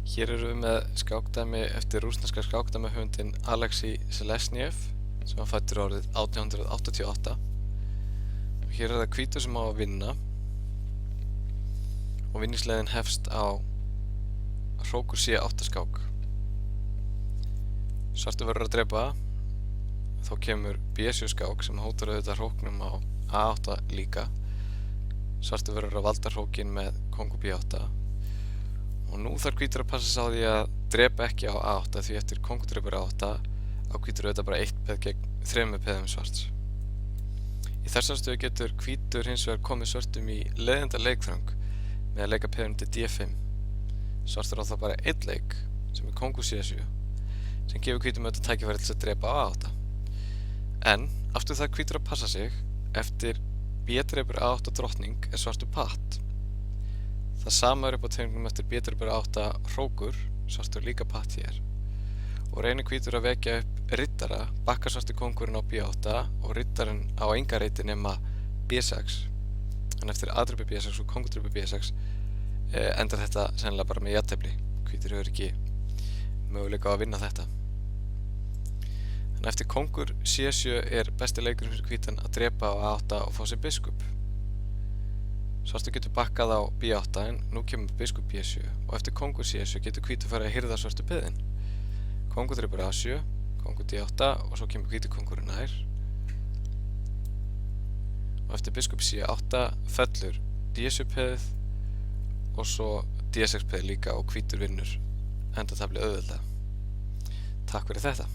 Hér erum við með skákdæmi eftir rússneska skákdæmahöfundinn Aleksej Selesnjev sem var fæddur árið 1888. Og hér það hvítur sem á að vinna og vinningsleiðin hefst á hrókur C8 skák. Svartur verður að drepa, þá kemur B7 skák sem hótar auðvitað hróknum á A8 líka. Svartur verður að valda hrókin með kóng og B8 og nú þarf hvítur að passa sig á því að drepa ekki á A8 því eftir kóng drepur A8 á hvítur auðvitað bara 1 peð gegn 3 peðum svarts. Í þessar stöðu getur hvítur hins vegar komið svörtum í leiðinda leikþröng með að leika peðunum til D5. Svartur á það bara 1 leik sem er kóng C7 sem gefur hvítum auðvitað tækifæri til að drepa á A8. En aftur þarf hvítur að passa sig, eftir B drepur A8 drottning er svartur patt. Það sama er upp á teikningum eftir B drepur A8 hrókur, svartur líka patt hér. Og reynir hvítur að vekja upp riddara, bakkar svartur kóngurinn á B8 og riddarinn á enga reyti nema B6. En eftir A drepur B6 og kóngur drepur B6 endar þetta sennilega bara með jafntefli. Hvítur hefur ekki möguleika á að vinna þetta. En eftir kóngur C7 er besti leikurinn fyrir hvítan að drepa á A8 og fá sér biskup. Svartur getur bakkað á B8 en nú kemur biskup B7 og eftir kóngur C7 getur hvítur farið að hirða svartu peðin. Kóngur drepur A7, kóngur D8 og svo kemur hvítur kóngurinn nær. Og eftir biskup C8 fellur D7 peðið og svo D6 peðið líka og hvítur vinnur endatafli auðveldlega. Takk fyrir þetta.